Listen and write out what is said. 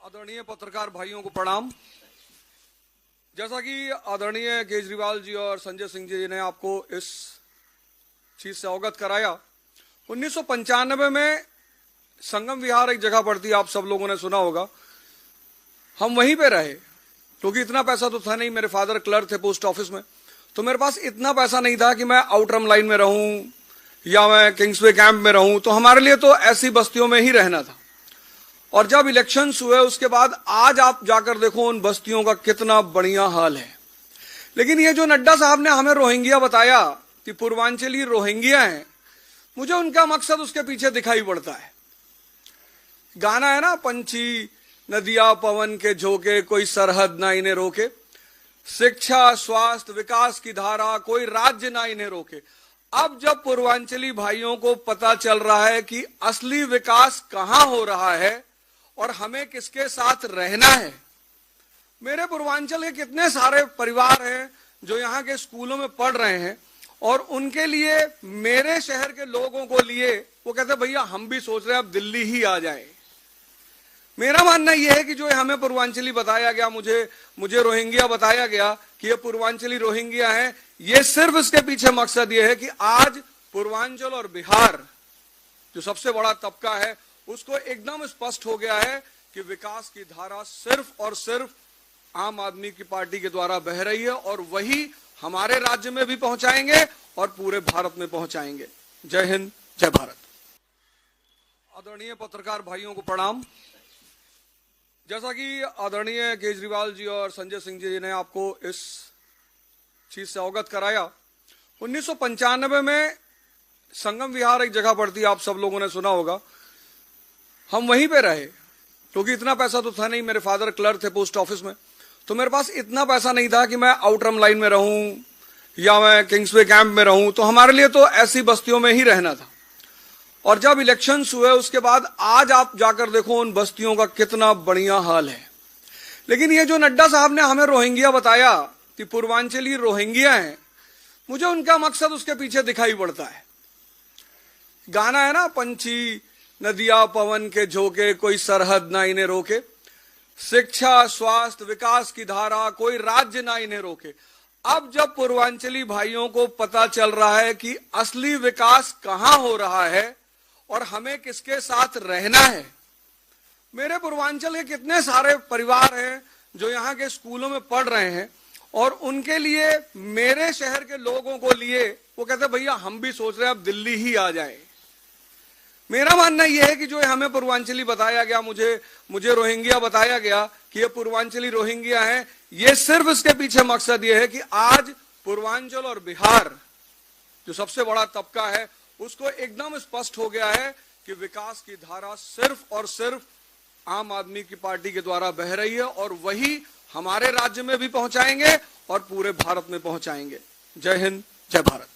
आदरणीय पत्रकार भाइयों को प्रणाम। जैसा कि आदरणीय केजरीवाल जी और संजय सिंह जी ने आपको इस चीज से अवगत कराया, 1995 में संगम विहार एक जगह पड़ती, आप सब लोगों ने सुना होगा। हम वहीं पे रहे क्योंकि इतना पैसा तो था नहीं। मेरे फादर क्लर्क थे पोस्ट ऑफिस में, तो मेरे पास इतना पैसा नहीं था कि मैं आउटरम लाइन में रहूं या मैं किंग्सवे कैंप में रहूं। तो हमारे लिए तो ऐसी बस्तियों में ही रहना था। और जब इलेक्शंस हुए उसके बाद आज आप जाकर देखो उन बस्तियों का कितना बढ़िया हाल है। लेकिन ये जो नड्डा साहब ने हमें रोहिंग्या बताया कि पूर्वांचली रोहिंग्या हैं, मुझे उनका मकसद उसके पीछे दिखाई पड़ता है। गाना है ना, पंछी नदिया पवन के झोंके, कोई सरहद ना इन्हें रोके, शिक्षा स्वास्थ्य विकास की धारा, कोई राज्य ना इन्हें रोके। अब जब पूर्वांचली भाइयों को पता चल रहा है कि असली विकास कहां हो रहा है और हमें किसके साथ रहना है। मेरे पूर्वांचल के कितने सारे परिवार हैं जो यहाँ के स्कूलों में पढ़ रहे हैं और उनके लिए, मेरे शहर के लोगों को लिए, वो कहते हैं भैया हम भी सोच रहे हैं अब दिल्ली ही आ जाए। मेरा मानना यह है कि जो हमें पूर्वांचली बताया गया, मुझे रोहिंग्या बताया गया कि ये पूर्वांचली रोहिंग्या है, ये सिर्फ इसके पीछे मकसद ये है कि आज पूर्वांचल और बिहार जो सबसे बड़ा तबका है उसको एकदम स्पष्ट हो गया है कि विकास की धारा सिर्फ और सिर्फ आम आदमी की पार्टी के द्वारा बह रही है और वही हमारे राज्य में भी पहुंचाएंगे और पूरे भारत में पहुंचाएंगे। जय हिंद, जय भारत। आदरणीय पत्रकार भाइयों को प्रणाम। जैसा कि आदरणीय केजरीवाल जी और संजय सिंह जी ने आपको इस चीज से अवगत कराया, 1995 में संगम विहार एक जगह पड़ती, आप सब लोगों ने सुना होगा। हम वहीं पे रहे क्योंकि इतना पैसा तो था नहीं। मेरे फादर क्लर्क थे पोस्ट ऑफिस में, तो मेरे पास इतना पैसा नहीं था कि मैं आउटरम लाइन में रहूं या मैं किंग्सवे कैंप में रहूं। तो हमारे लिए तो ऐसी बस्तियों में ही रहना था। और जब इलेक्शंस हुए उसके बाद आज आप जाकर देखो उन बस्तियों का कितना बढ़िया हाल है। लेकिन ये जो नड्डा साहब ने हमें रोहिंग्या बताया कि पूर्वांचली रोहिंग्या हैं, मुझे उनका मकसद उसके पीछे दिखाई पड़ता है। गाना है ना, पंछी नदिया पवन के झोंके, कोई सरहद ना इन्हें रोके, शिक्षा स्वास्थ्य विकास की धारा, कोई राज्य ना इन्हें रोके। अब जब पूर्वांचली भाइयों को पता चल रहा है कि असली विकास कहां हो रहा है और हमें किसके साथ रहना है। मेरे पूर्वांचल के कितने सारे परिवार हैं जो यहाँ के स्कूलों में पढ़ रहे हैं और उनके लिए, मेरे शहर के लोगों को लिए, वो कहते हैं भैया हम भी सोच रहे हैं अब दिल्ली ही आ जाए। मेरा मानना यह है कि जो हमें पूर्वांचली बताया गया, मुझे रोहिंग्या बताया गया कि ये पूर्वांचली रोहिंग्या हैं, ये सिर्फ इसके पीछे मकसद ये है कि आज पूर्वांचल और बिहार जो सबसे बड़ा तबका है उसको एकदम स्पष्ट हो गया है कि विकास की धारा सिर्फ और सिर्फ आम आदमी की पार्टी के द्वारा बह रही है और वही हमारे राज्य में भी पहुंचाएंगे और पूरे भारत में पहुंचाएंगे। जय हिंद, जय भारत।